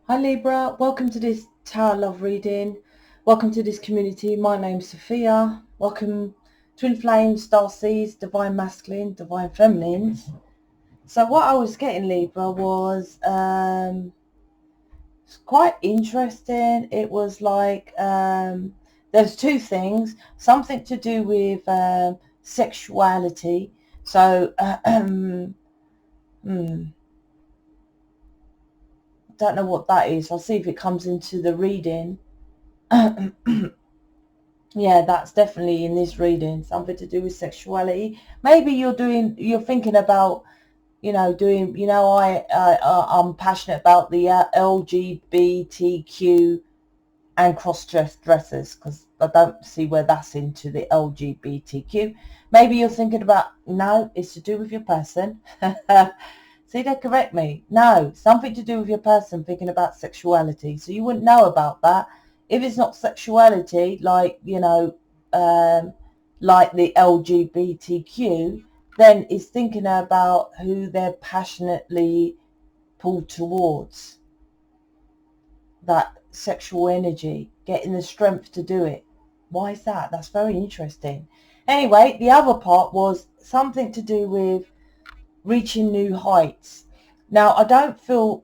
Hi Libra, welcome to this Tower Love reading. Welcome to this community. My name's Sophia. Welcome Twin Flames, Starseeds, Divine Masculine, Divine Feminines. So what I was getting, Libra, was it's quite interesting. It was like there's two things. Something to do with sexuality. So don't know what that is. I'll see if it comes into the reading. Yeah, that's definitely in this reading. Something to do with sexuality. Maybe you're thinking about, doing, I'm passionate about the LGBTQ and cross-dressers, because I don't see where that's into the LGBTQ. Maybe you're thinking about, no, it's to do with your person. See, they correct me. No, something to do with your person thinking about sexuality. So you wouldn't know about that. If it's not sexuality, like, like the LGBTQ, then it's thinking about who they're passionately pulled towards, that sexual energy, getting the strength to do it. Why is that? That's very interesting. Anyway, the other part was something to do with reaching new heights. Now, I don't feel,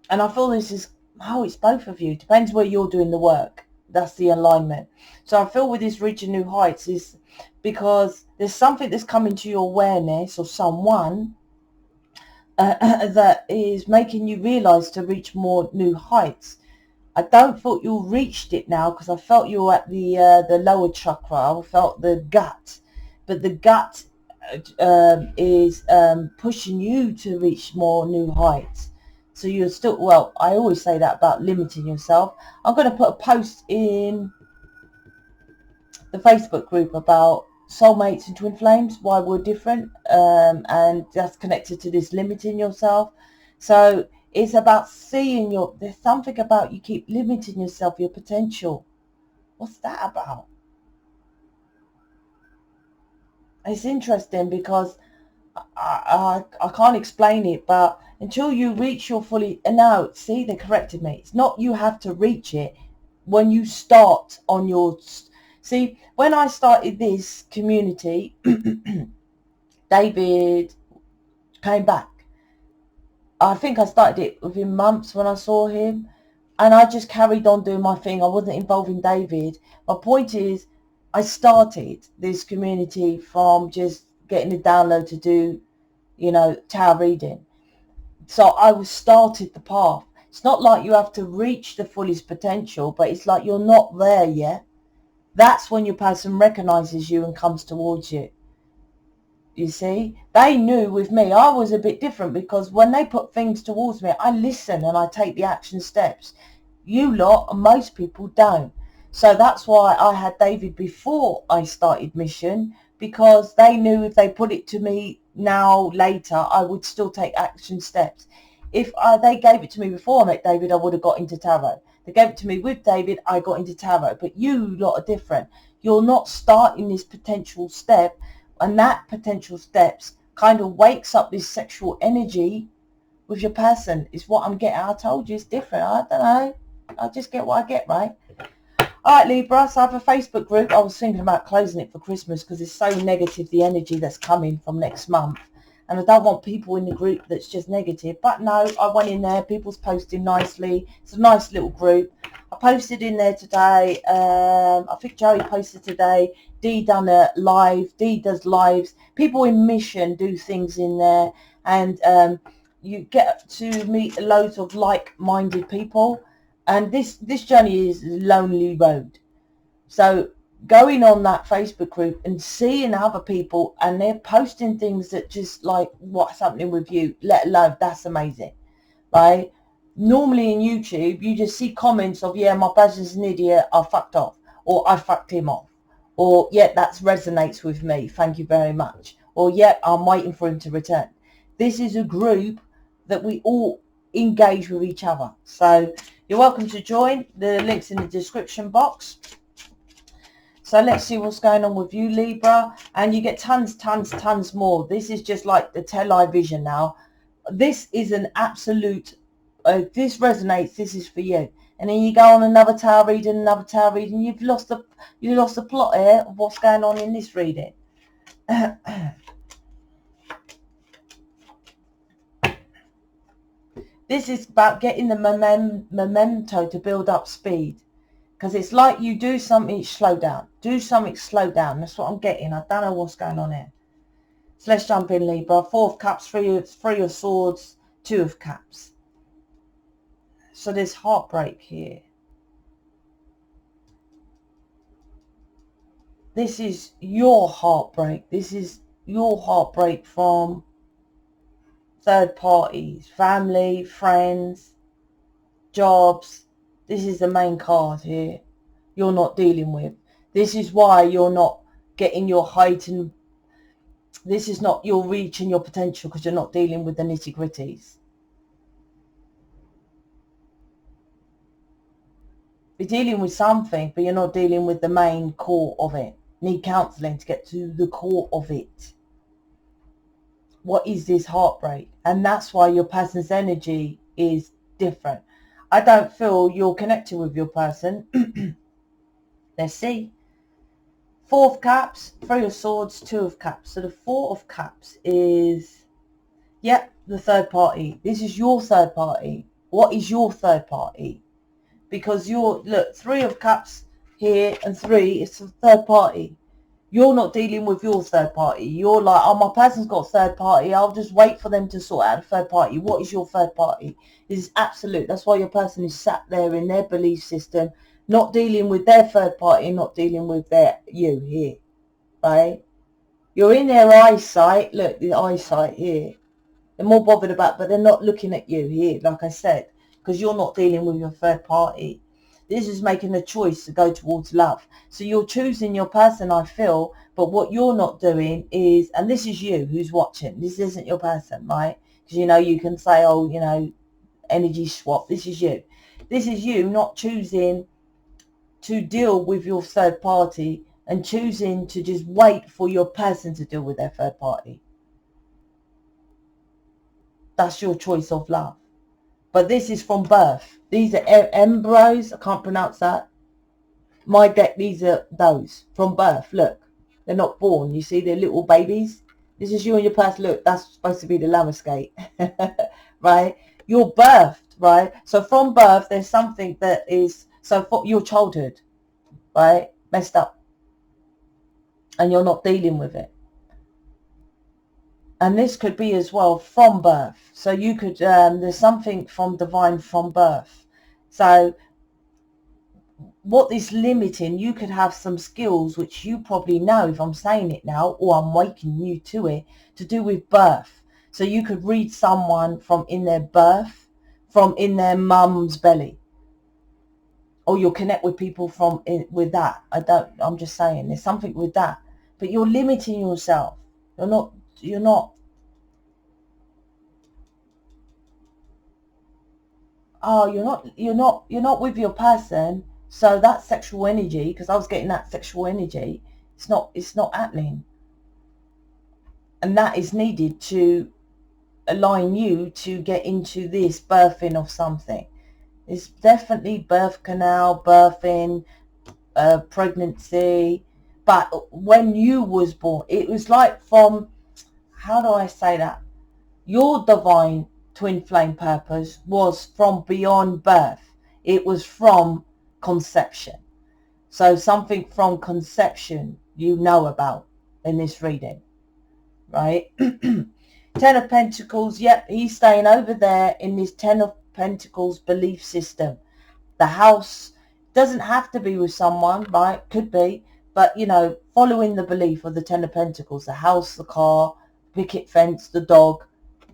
and I feel this is, it's both of you. Depends where you're doing the work. That's the alignment. So I feel with this reaching new heights is because there's something that's coming to your awareness, or someone that is making you realize to reach more new heights. I don't feel you reached it now, because I felt you were at the lower chakra. I felt the gut, but the gut is pushing you to reach more new heights. So you're still, well, I always say that about limiting yourself. I'm going to put a post in the Facebook group about soulmates and twin flames, why we're different, and that's connected to this limiting yourself. So it's about seeing there's something about you keep limiting yourself, your potential. What's that about? It's interesting because I can't explain it, but until you reach your fully, and now, see, they corrected me. It's not you have to reach it. When you start on your, see, when I started this community, David came back. I think I started it within months when I saw him, and I just carried on doing my thing. I wasn't involving David. My point is, I started this community from just getting a download to do, tarot reading. So I was started the path. It's not like you have to reach the fullest potential, but it's like you're not there yet. That's when your person recognizes you and comes towards you. You see, they knew with me I was a bit different, because when they put things towards me, I listen and I take the action steps. You lot and most people don't. So that's why I had David before I started Mission, because they knew if they put it to me now, later, I would still take action steps. If they gave it to me before I met David, I would have got into tarot. They gave it to me with David, I got into tarot. But you lot are different. You're not starting this potential step, and that potential steps kind of wakes up this sexual energy with your person. Is what I'm getting. I told you it's different. I don't know. I just get what I get, right? All right, Libra. So I have a Facebook group. I was thinking about closing it for Christmas because it's so negative, the energy that's coming from next month. And I don't want people in the group that's just negative. But no, I went in there. People's posting nicely. It's a nice little group. I posted in there today. I think Joey posted today. Dee done a live. Dee does lives. People in Mission do things in there. And you get to meet loads of like-minded people. And this journey is a lonely road. So going on that Facebook group and seeing other people, and they're posting things that just like, what's happening with you, let alone, that's amazing, right? Normally in YouTube, you just see comments of, yeah, my person's an idiot, I fucked off, or I fucked him off, or yeah, that resonates with me, thank you very much, or yeah, I'm waiting for him to return. This is a group that we all engage with each other. So you're welcome to join. The link's in the description box. So let's see what's going on with you, Libra. And you get tons more. This is just like the television now. This is an absolute this resonates, this is for you. And then you go on another tarot reading, you've lost the plot here of what's going on in this reading. This is about getting the memento to build up speed. Because it's like you do something, slow down. Do something, slow down. That's what I'm getting. I don't know what's going on here. So let's jump in, Libra. 4 of Cups, 3 of Swords, 2 of Cups. So there's heartbreak here. This is your heartbreak. This is your heartbreak from third parties, family, friends, jobs. This is the main card here you're not dealing with. This is why you're not getting your heightened, this is not your reaching your potential, because you're not dealing with the nitty-gritties. You're dealing with something, but you're not dealing with the main core of it. Need counselling to get to the core of it. What is this heartbreak? And that's why your person's energy is different. I don't feel you're connected with your person. Let's see. 4 of Cups, 3 of Swords, 2 of Cups. So the 4 of Cups is, yep, the third party. This is your third party. What is your third party? Because you're, look, 3 of Cups here and 3 is the third party. You're not dealing with your third party. You're like, oh, my person's got a third party. I'll just wait for them to sort out a third party. What is your third party? This is absolute. That's why your person is sat there in their belief system, not dealing with their third party, not dealing with their you here, right? You're in their eyesight. Look, the eyesight here. They're more bothered about, but they're not looking at you here, like I said, because you're not dealing with your third party. This is making a choice to go towards love. So you're choosing your person, I feel, but what you're not doing is, and this is you who's watching, this isn't your person, right? Because, you know, you can say, oh, you know, energy swap. This is you. This is you not choosing to deal with your third party and choosing to just wait for your person to deal with their third party. That's your choice of love. But this is from birth. These are embryos. I can't pronounce that. My deck, these are those from birth. Look, they're not born. You see, they're little babies. This is you and your person. Look, that's supposed to be the lammerskate, right? You're birthed, right? So from birth, there's something that is, so for your childhood, right, messed up. And you're not dealing with it. And this could be as well from birth. So you could, there's something from divine from birth. So what is limiting, you could have some skills which you probably know, if I'm saying it now, or I'm waking you to it, to do with birth. So you could read someone from in their birth, from in their mum's belly. Or you'll connect with people from with that. I'm just saying, there's something with that. But you're limiting yourself. You're not oh, you're not with your person, so that sexual energy, because I was getting that sexual energy, it's not happening. And that is needed to align you to get into this birthing of something. It's definitely birth canal, birthing, pregnancy. But when you was born, it was like from, how do I say that? Your divine twin flame purpose was from beyond birth. It was from conception. So something from conception you know about in this reading, right? 10 of Pentacles, yep, he's staying over there in this 10 of Pentacles belief system. The house doesn't have to be with someone, right? Could be, but, you know, following the belief of the 10 of Pentacles, the house, the car, picket fence, the dog.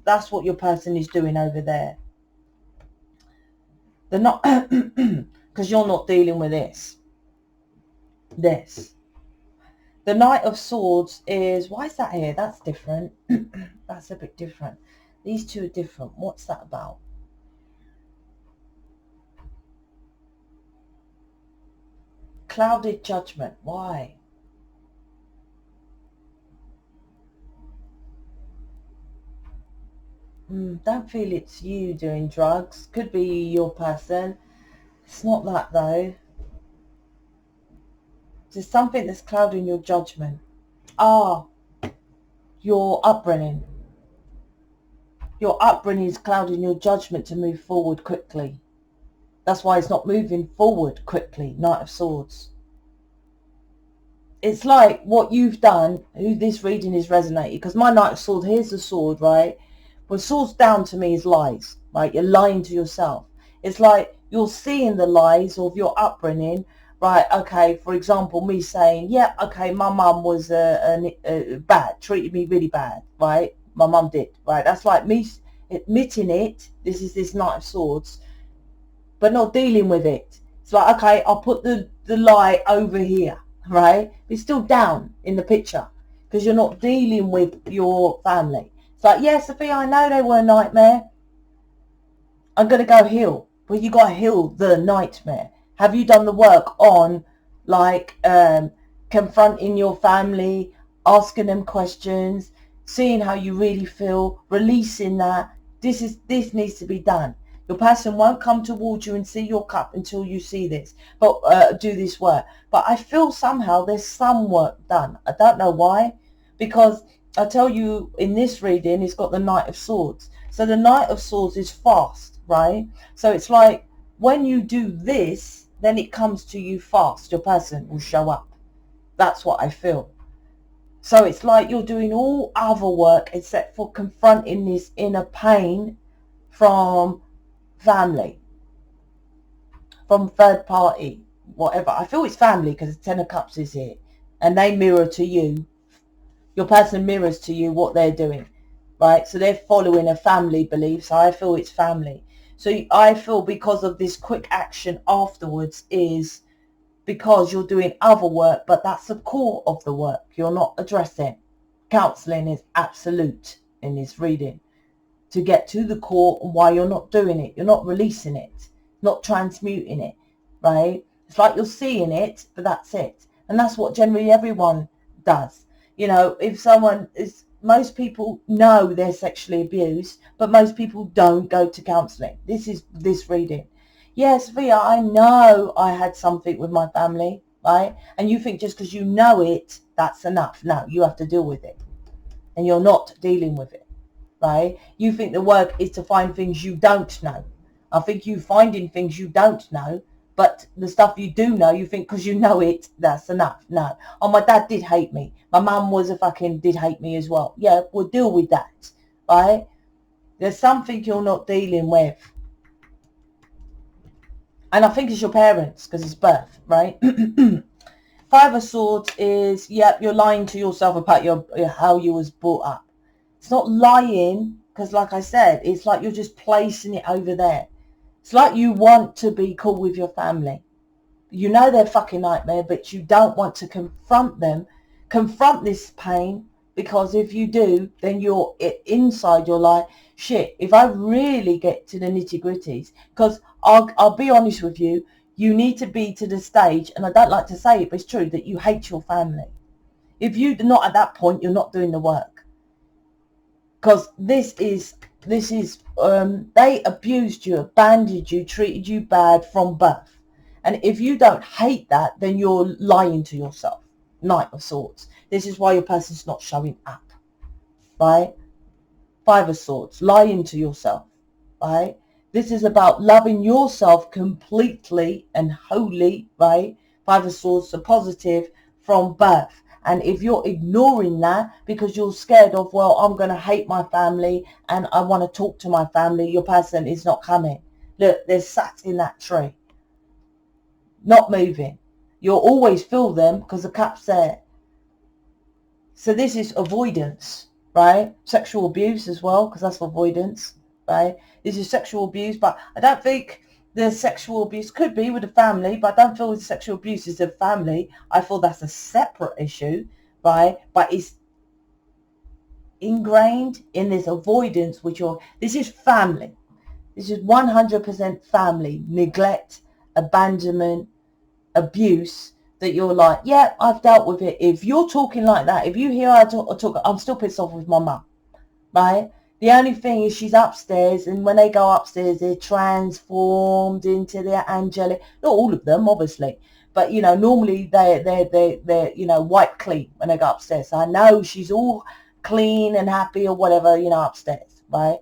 That's what your person is doing over there. They're not, because you're not dealing with this. The Knight of Swords is, why is that here? That's different. That's a bit different. These two are different. What's that about? Clouded judgment. Why? Don't feel it's you doing drugs. Could be your person. It's not that though. There's something that's clouding your judgment. Your upbringing. Your upbringing is clouding your judgment to move forward quickly. That's why it's not moving forward quickly. Knight of Swords. It's like what you've done, who this reading is resonating. Because my Knight of Swords, here's the sword, right? Well, swords down to me is lies, right? You're lying to yourself. It's like you're seeing the lies of your upbringing, right? Okay, for example, me saying, yeah, okay, my mum was bad, treated me really bad, right? My mum did, right? That's like me admitting it. This is this Knight of Swords, but not dealing with it. It's like, okay, I'll put the lie over here, right? It's still down in the picture because you're not dealing with your family. It's like, yeah, Sophia, I know they were a nightmare. I'm going to go heal. Well, you got to heal the nightmare. Have you done the work on, like, confronting your family, asking them questions, seeing how you really feel, releasing that? This needs to be done. Your person won't come towards you and see your cup until you see this, but do this work. But I feel somehow there's some work done. I don't know why, because I tell you in this reading, it's got the Knight of Swords. So the Knight of Swords is fast, right? So it's like when you do this, then it comes to you fast. Your person will show up. That's what I feel. So it's like you're doing all other work except for confronting this inner pain from family, from third party, whatever. I feel it's family because the Ten of Cups is here and they mirror to you. Your person mirrors to you what they're doing, right? So they're following a family belief. So I feel it's family. So I feel because of this quick action afterwards is because you're doing other work, but that's the core of the work. You're not addressing. Counseling is absolute in this reading to get to the core and why you're not doing it. You're not releasing it, not transmuting it, right? It's like you're seeing it, but that's it. And that's what generally everyone does. You know, if someone is, most people know they're sexually abused, but most people don't go to counselling. This is this reading. Yes, Sophia, I know I had something with my family, right? And you think just because you know it, that's enough. No, you have to deal with it. And you're not dealing with it, right? You think the work is to find things you don't know. I think you finding things you don't know, but the stuff you do know, you think because you know it, that's enough. No. Oh, my dad did hate me. My mum was did hate me as well. Yeah, we'll deal with that, right? There's something you're not dealing with. And I think it's your parents because it's birth, right? Five of Swords is, yep, you're lying to yourself about how you was brought up. It's not lying because, like I said, it's like you're just placing it over there. It's like you want to be cool with your family. You know they're fucking nightmare, but you don't want to confront them, confront this pain, because if you do, then you're inside, you're like, shit, if I really get to the nitty-gritties, because I'll be honest with you, you need to be to the stage, and I don't like to say it, but it's true, that you hate your family. If you're not at that point, you're not doing the work. Because this is they abused you, abandoned you, treated you bad from birth. And if you don't hate that, then you're lying to yourself. Knight of Swords. This is why your person's not showing up, right? Five of Swords, lying to yourself, right? This is about loving yourself completely and wholly, right? Five of Swords, the positive from birth. And if you're ignoring that because you're scared of, well, I'm going to hate my family and I want to talk to my family, your person is not coming. Look, they're sat in that tree, not moving. You'll always feel them because the cup's there. So this is avoidance, right? Sexual abuse as well, because that's avoidance, right? This is sexual abuse, but I don't think the sexual abuse could be with the family, but I don't feel the sexual abuse is the family. I feel that's a separate issue, right? But it's ingrained in this avoidance, this is family. This is 100% family, neglect, abandonment, abuse, that you're like, yeah, I've dealt with it. If you're talking like that, if you hear I talk, I'm still pissed off with my mum, right? The only thing is she's upstairs, and when they go upstairs, they're transformed into their angelic. Not all of them, obviously, but you know, normally they're you know, white clean when they go upstairs. So I know she's all clean and happy or whatever, you know, upstairs, right?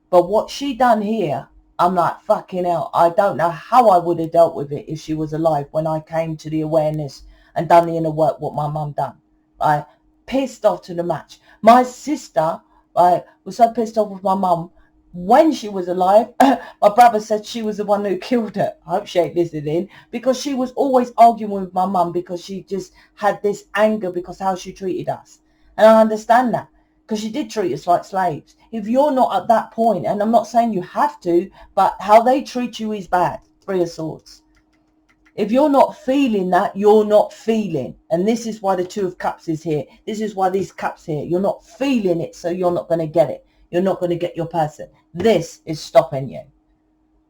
But what she done here, I'm like, fucking hell, I don't know how I would have dealt with it if she was alive when I came to the awareness and done the inner work what my mum done, right? Pissed off to the match. My sister, right, was so pissed off with my mum when she was alive. My brother said she was the one who killed her. I hope she ain't listening, because she was always arguing with my mum because she just had this anger because how she treated us. And I understand that, because she did treat us like slaves. If you're not at that point, and I'm not saying you have to, but how they treat you is bad. Three of Swords. If you're not feeling that, you're not feeling. And this is why the Two of Cups is here. This is why these cups here. You're not feeling it, so you're not going to get it. You're not going to get your person. This is stopping you,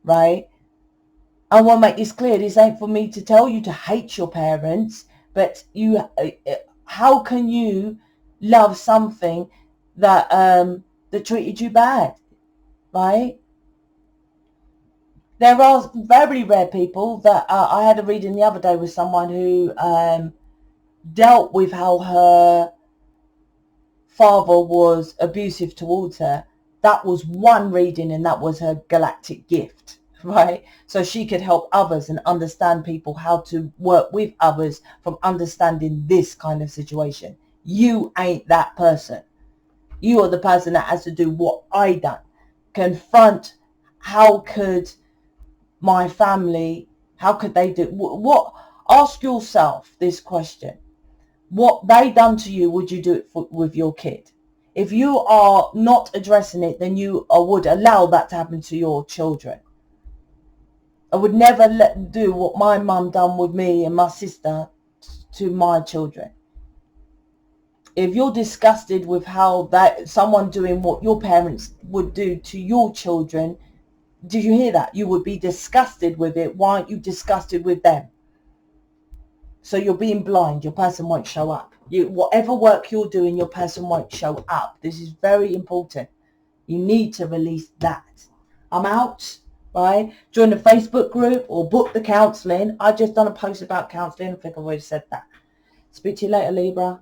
right? I want to make this clear. This ain't for me to tell you to hate your parents, but you, how can you love something that that treated you bad, right? There are very rare people that I had a reading the other day with someone who dealt with how her father was abusive towards her. That was one reading, and that was her galactic gift, right? So she could help others and understand people, how to work with others from understanding this kind of situation. You ain't that person. You are the person that has to do what I done. Confront, how could my family, how could they do what? Ask yourself this question. What they done to you, would you do it with your kid? If you are not addressing it, then you would allow that to happen to your children. I would never let them do what my mum done with me and my sister to my children. If you're disgusted with how that someone doing what your parents would do to your children, did you hear that? You would be disgusted with it. Why aren't you disgusted with them? So you're being blind. Your person won't show up. Whatever work you're doing, your person won't show up. This is very important. You need to release that. I'm out, right? Join the Facebook group or book the counselling. I just done a post about counselling. I think I've already said that. Speak to you later, Libra.